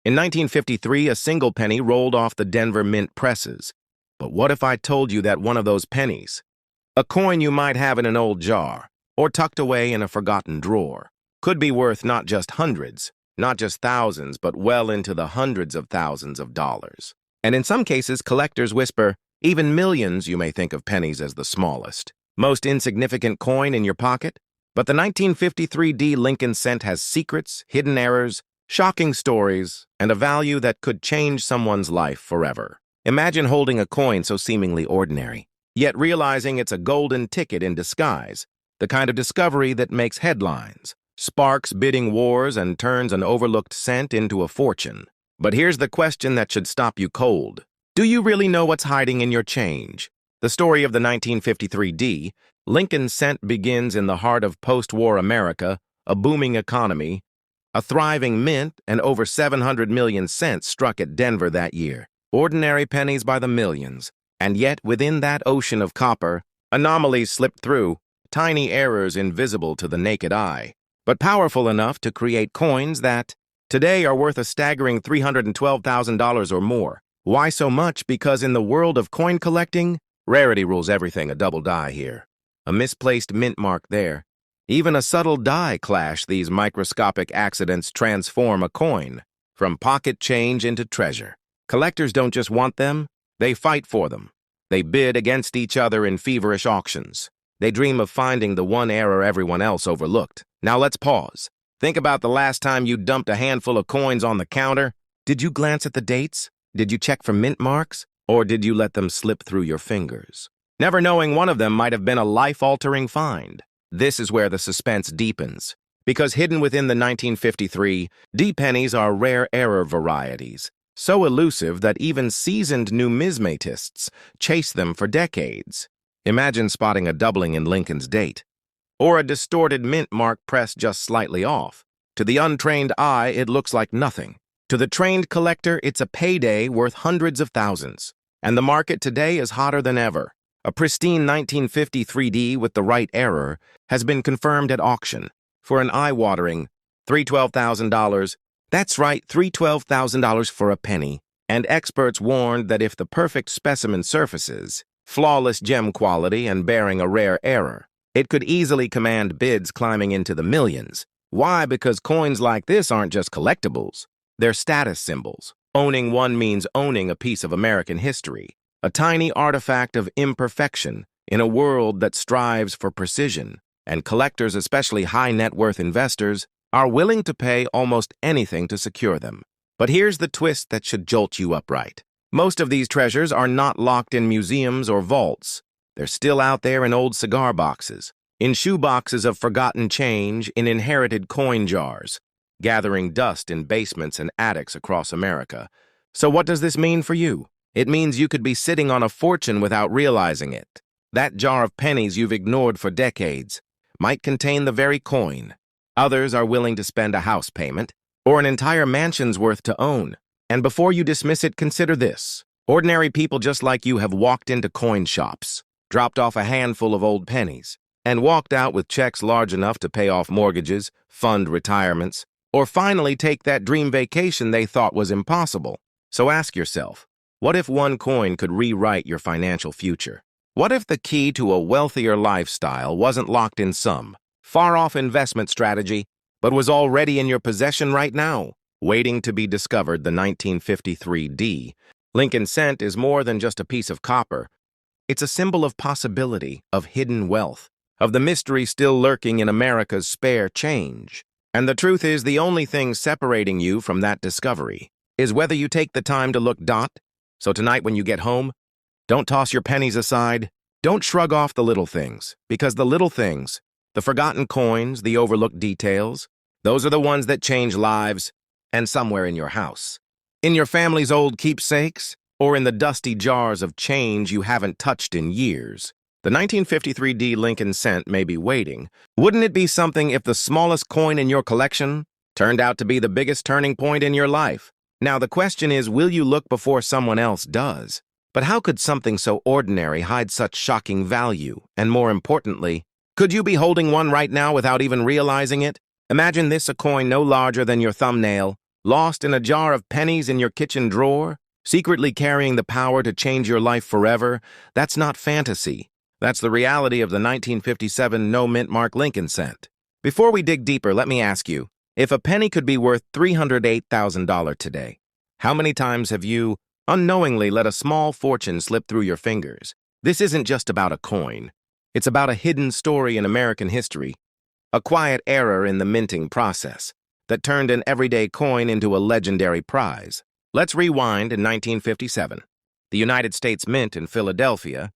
In 1953, a single penny rolled off the Denver Mint presses. But what if I told you that one of those pennies, a coin you might have in an old jar or tucked away in a forgotten drawer, could be worth not just hundreds, not just thousands, but well into the hundreds of thousands of dollars? And in some cases, collectors whisper, even millions. You may think of pennies as the smallest, most insignificant coin in your pocket. But the 1953 D Lincoln cent has secrets, hidden errors, shocking stories, and a value that could change someone's life forever. Imagine holding a coin so seemingly ordinary, yet realizing it's a golden ticket in disguise, the kind of discovery that makes headlines, sparks bidding wars, and turns an overlooked cent into a fortune. But here's the question that should stop you cold. Do you really know what's hiding in your change? The story of the 1953 D Lincoln cent begins in the heart of post-war America, a booming economy, a thriving mint, and over 700 million cents struck at Denver that year. Ordinary pennies by the millions. And yet, within that ocean of copper, anomalies slipped through, tiny errors invisible to the naked eye, but powerful enough to create coins that today are worth a staggering $312,000 or more. Why so much? Because in the world of coin collecting, rarity rules everything. A double die here, a misplaced mint mark there. Even a subtle die clash, these microscopic accidents transform a coin from pocket change into treasure. Collectors don't just want them, they fight for them. They bid against each other in feverish auctions. They dream of finding the one error everyone else overlooked. Now let's pause. Think about the last time you dumped a handful of coins on the counter. Did you glance at the dates? Did you check for mint marks? Or did you let them slip through your fingers, never knowing one of them might have been a life-altering find? This is where the suspense deepens, because hidden within the 1953 D pennies are rare error varieties, so elusive that even seasoned numismatists chase them for decades. Imagine spotting a doubling in Lincoln's date, or a distorted mint mark pressed just slightly off. To the untrained eye, it looks like nothing. To the trained collector, it's a payday worth hundreds of thousands. And the market today is hotter than ever. A pristine 1953 D with the right error has been confirmed at auction for an eye-watering $312,000. That's right, $312,000 for a penny. And experts warned that if the perfect specimen surfaces, flawless gem quality and bearing a rare error, it could easily command bids climbing into the millions. Why? Because coins like this aren't just collectibles. They're status symbols. Owning one means owning a piece of American history, a tiny artifact of imperfection in a world that strives for precision. And collectors, especially high-net-worth investors, are willing to pay almost anything to secure them. But here's the twist that should jolt you upright. Most of these treasures are not locked in museums or vaults. They're still out there in old cigar boxes, in shoe boxes of forgotten change, in inherited coin jars, gathering dust in basements and attics across America. So what does this mean for you? It means you could be sitting on a fortune without realizing it. That jar of pennies you've ignored for decades might contain the very coin. Others are willing to spend a house payment or an entire mansion's worth to own. And before you dismiss it, consider this. Ordinary people just like you have walked into coin shops, dropped off a handful of old pennies, and walked out with checks large enough to pay off mortgages, fund retirements, or finally take that dream vacation they thought was impossible. So ask yourself, what if one coin could rewrite your financial future? What if the key to a wealthier lifestyle wasn't locked in some far-off investment strategy, but was already in your possession right now, waiting to be discovered? The 1953 D Lincoln cent is more than just a piece of copper. It's a symbol of possibility, of hidden wealth, of the mystery still lurking in America's spare change. And the truth is, the only thing separating you from that discovery is whether you take the time to look. So tonight when you get home, don't toss your pennies aside. Don't shrug off the little things, because the little things, the forgotten coins, the overlooked details, those are the ones that change lives. And somewhere in your house, in your family's old keepsakes, or in the dusty jars of change you haven't touched in years, the 1953 D Lincoln cent may be waiting. Wouldn't it be something if the smallest coin in your collection turned out to be the biggest turning point in your life? Now the question is, will you look before someone else does? But how could something so ordinary hide such shocking value? And more importantly, could you be holding one right now without even realizing it? Imagine this: a coin no larger than your thumbnail, Lost in a jar of pennies in your kitchen drawer? Secretly carrying the power to change your life forever? That's not fantasy. That's the reality of the 1957 no-mint mark Lincoln cent. Before we dig deeper, let me ask you, if a penny could be worth $308,000 today, how many times have you unknowingly let a small fortune slip through your fingers? This isn't just about a coin. It's about a hidden story in American history, a quiet error in the minting process that turned an everyday coin into a legendary prize. Let's rewind in 1957. The United States Mint in Philadelphia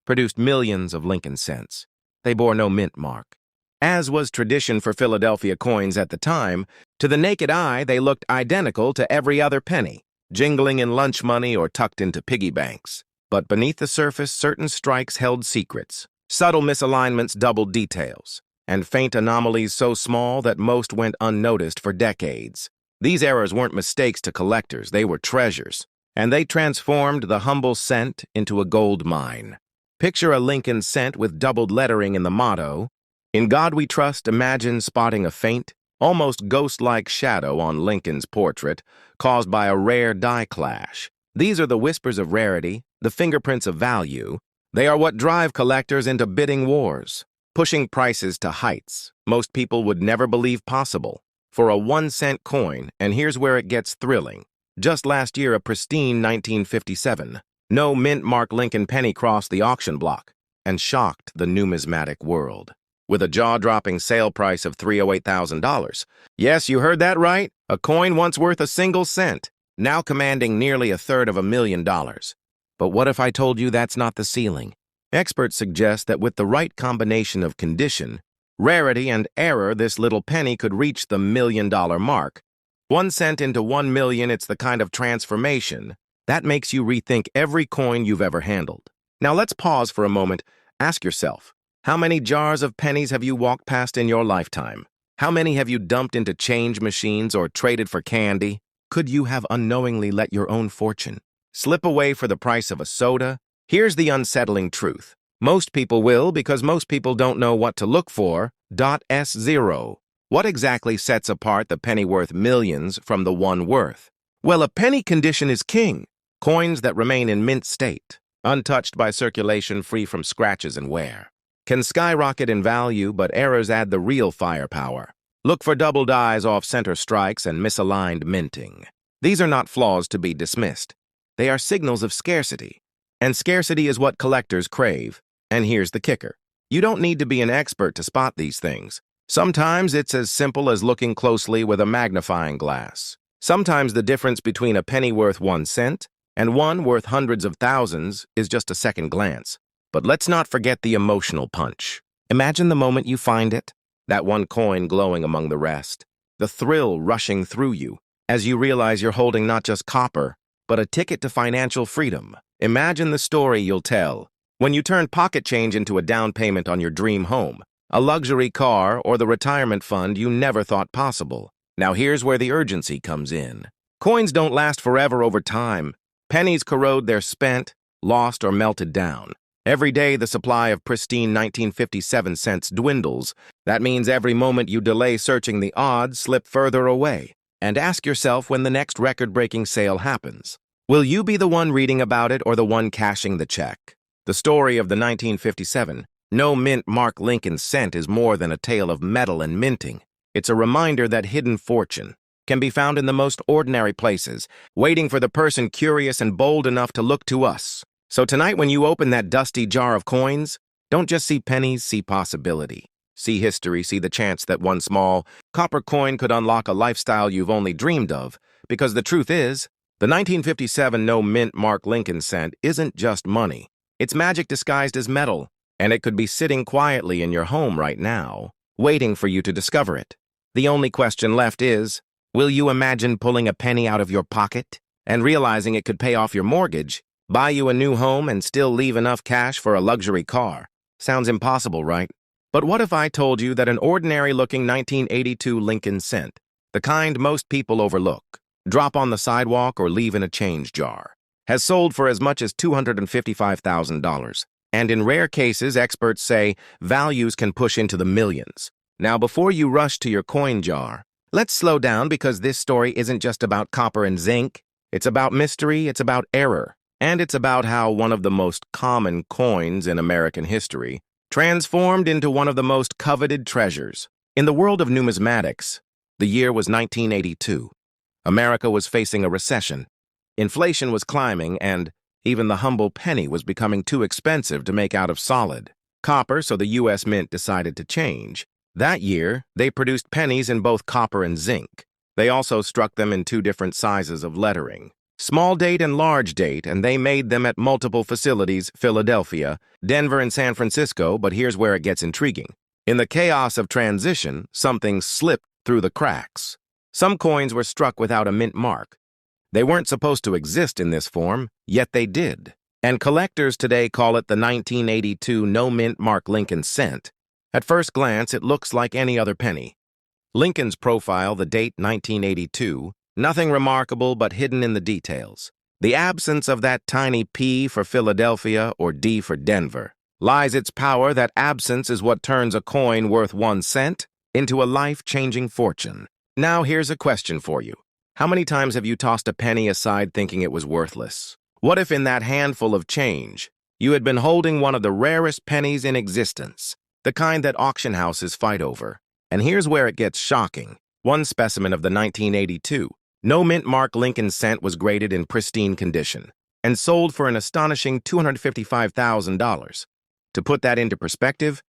produced millions of Lincoln cents. They bore no mint mark. As was tradition for Philadelphia coins at the time, to the naked eye they looked identical to every other penny, jingling in lunch money or tucked into piggy banks. But beneath the surface, certain strikes held secrets, subtle misalignments doubled details, and faint anomalies so small that most went unnoticed for decades. These errors weren't mistakes to collectors, they were treasures, and they transformed the humble cent into a gold mine. Picture a Lincoln cent with doubled lettering in the motto, "In God We Trust." Imagine spotting a faint, almost ghost-like shadow on Lincoln's portrait, caused by a rare die clash. These are the whispers of rarity, the fingerprints of value. They are what drive collectors into bidding wars, pushing prices to heights most people would never believe possible. For a 1-cent coin, and here's where it gets thrilling. Just last year, a pristine 1957, no mint mark Lincoln penny crossed the auction block and shocked the numismatic world. With a jaw-dropping sale price of $308,000. Yes, you heard that right. A coin once worth a single cent, now commanding nearly $350,000. But what if I told you that's not the ceiling? Experts suggest that with the right combination of condition, rarity, and error, this little penny could reach the $1 million mark. 1 cent into 1 million, it's the kind of transformation that makes you rethink every coin you've ever handled. Now let's pause for a moment. Ask yourself, how many jars of pennies have you walked past in your lifetime? How many have you dumped into change machines or traded for candy? Could you have unknowingly let your own fortune slip away for the price of a soda? Here's the unsettling truth. Most people will because most people don't know what to look for. S0. What exactly sets apart the penny worth millions from the one worth? Well, a penny condition is king. Coins that remain in mint state, untouched by circulation, free from scratches and wear, can skyrocket in value, but errors add the real firepower. Look for double dies, off-center strikes, and misaligned minting. These are not flaws to be dismissed. They are signals of scarcity. And scarcity is what collectors crave. And here's the kicker. You don't need to be an expert to spot these things. Sometimes it's as simple as looking closely with a magnifying glass. Sometimes the difference between a penny worth 1 cent and one worth hundreds of thousands is just a second glance. But let's not forget the emotional punch. Imagine the moment you find it, that one coin glowing among the rest, the thrill rushing through you as you realize you're holding not just copper, but a ticket to financial freedom. Imagine the story you'll tell when you turn pocket change into a down payment on your dream home, a luxury car, or the retirement fund you never thought possible. Now here's where the urgency comes in. Coins don't last forever over time. Pennies corrode, they're spent, lost, or melted down. Every day, the supply of pristine 1957 cents dwindles. That means every moment you delay searching the odds slip further away. And ask yourself when the next record-breaking sale happens. Will you be the one reading about it or the one cashing the check? The story of the 1957 no mint mark Lincoln cent is more than a tale of metal and minting. It's a reminder that hidden fortune can be found in the most ordinary places, waiting for the person curious and bold enough to look to us. So tonight, when you open that dusty jar of coins, don't just see pennies, see possibility. See history, see the chance that one small copper coin could unlock a lifestyle you've only dreamed of. Because the truth is, the 1957 no mint mark Lincoln cent isn't just money. It's magic disguised as metal, and it could be sitting quietly in your home right now, waiting for you to discover it. The only question left is, will you imagine pulling a penny out of your pocket and realizing it could pay off your mortgage, buy you a new home, and still leave enough cash for a luxury car? Sounds impossible, right? But what if I told you that an ordinary-looking 1982 Lincoln cent, the kind most people overlook, drop on the sidewalk or leave in a change jar, has sold for as much as $255,000? And in rare cases, experts say values can push into the millions. Now, before you rush to your coin jar, Let's slow down because this story isn't just about copper and zinc. It's about mystery, it's about error, and it's about how one of the most common coins in American history transformed into one of the most coveted treasures. In the world of numismatics, the year was 1982. America was facing a recession. Inflation was climbing, and even the humble penny was becoming too expensive to make out of solid copper, so the U.S. Mint decided to change. That year, they produced pennies in both copper and zinc. They also struck them in two different sizes of lettering, small date and large date, and they made them at multiple facilities: Philadelphia, Denver, and San Francisco. But here's where it gets intriguing. In the chaos of transition, something slipped through the cracks. Some coins were struck without a mint mark. They weren't supposed to exist in this form, yet they did. And collectors today call it the 1982 no mint mark Lincoln cent. At first glance, it looks like any other penny. Lincoln's profile, the date 1982, nothing remarkable but hidden in the details. The absence of that tiny P for Philadelphia or D for Denver. Lies its power that absence is what turns a coin worth 1 cent into a life-changing fortune. Now here's a question for you. How many times have you tossed a penny aside thinking it was worthless? What if in that handful of change, you had been holding one of the rarest pennies in existence, the kind that auction houses fight over? And here's where it gets shocking. One specimen of the 1982 no mint mark Lincoln cent was graded in pristine condition and sold for an astonishing $255,000. To put that into perspective,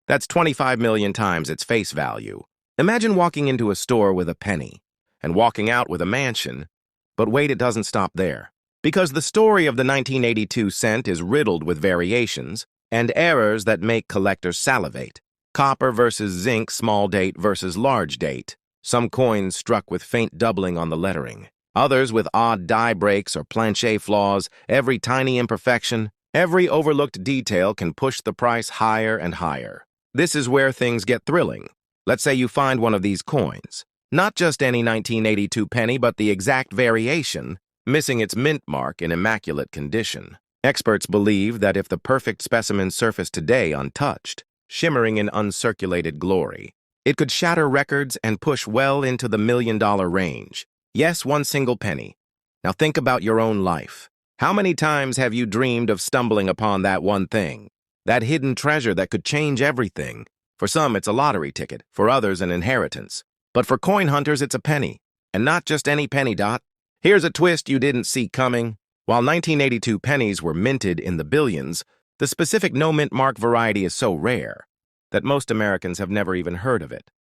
that's 25 million times its face value. Imagine walking into a store with a penny and walking out with a mansion. But wait, it doesn't stop there. Because the story of the 1982 cent is riddled with variations and errors that make collectors salivate. Copper versus zinc, small date versus large date. Some coins struck with faint doubling on the lettering. Others with odd die breaks or planche flaws. Every tiny imperfection, every overlooked detail can push the price higher and higher. This is where things get thrilling. Let's say you find one of these coins. Not just any 1982 penny, but the exact variation, missing its mint mark in immaculate condition. Experts believe that if the perfect specimen surfaced today untouched, shimmering in uncirculated glory, it could shatter records and push well into the $1,000,000 range. Yes, one single penny. Now think about your own life. How many times have you dreamed of stumbling upon that one thing? That hidden treasure that could change everything? For some, it's a lottery ticket. For others, an inheritance. But for coin hunters, it's a penny. And not just any penny, Dot. Here's a twist you didn't see coming. While 1982 pennies were minted in the billions, the specific no-mint mark variety is so rare that most Americans have never even heard of it.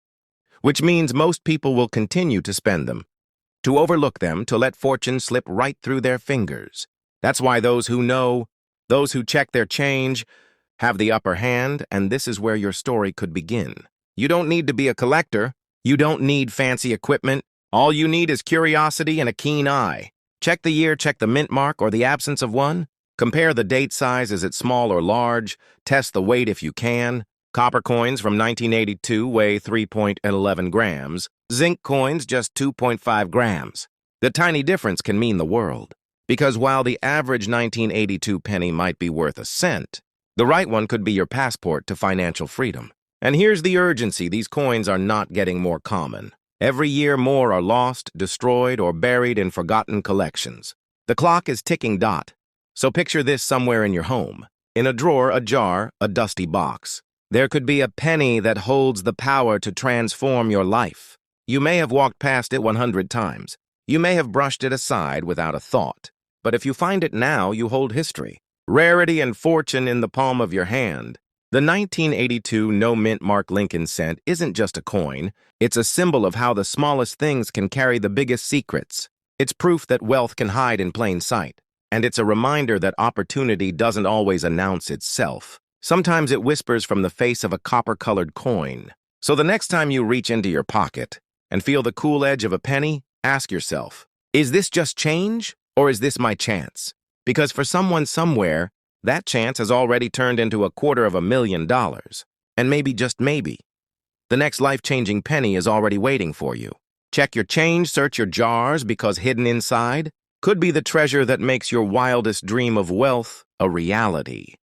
Which means most people will continue to spend them, to overlook them, to let fortune slip right through their fingers. That's why those who know, those who check their change, have the upper hand, and this is where your story could begin. You don't need to be a collector. You don't need fancy equipment. All you need is curiosity and a keen eye. Check the year, check the mint mark or the absence of one. Compare the date size, is it small or large? Test the weight if you can. Copper coins from 1982 weigh 3.11 grams. Zinc coins just 2.5 grams. The tiny difference can mean the world. Because while the average 1982 penny might be worth a cent, the right one could be your passport to financial freedom. And here's the urgency. These coins are not getting more common. Every year more are lost, destroyed, or buried in forgotten collections. The clock is ticking, Dot. So picture this somewhere in your home. In a drawer, a jar, a dusty box. There could be a penny that holds the power to transform your life. You may have walked past it 100 times. You may have brushed it aside without a thought. But if you find it now, you hold history. Rarity and fortune in the palm of your hand. The 1982 no mint mark Lincoln cent isn't just a coin. It's a symbol of how the smallest things can carry the biggest secrets. It's proof that wealth can hide in plain sight. And it's a reminder that opportunity doesn't always announce itself. Sometimes it whispers from the face of a copper-colored coin. So the next time you reach into your pocket and feel the cool edge of a penny, ask yourself, is this just change or is this my chance? Because for someone somewhere, that chance has already turned into $250,000. And maybe, just maybe, the next life-changing penny is already waiting for you. Check your change, search your jars, because hidden inside could be the treasure that makes your wildest dream of wealth a reality.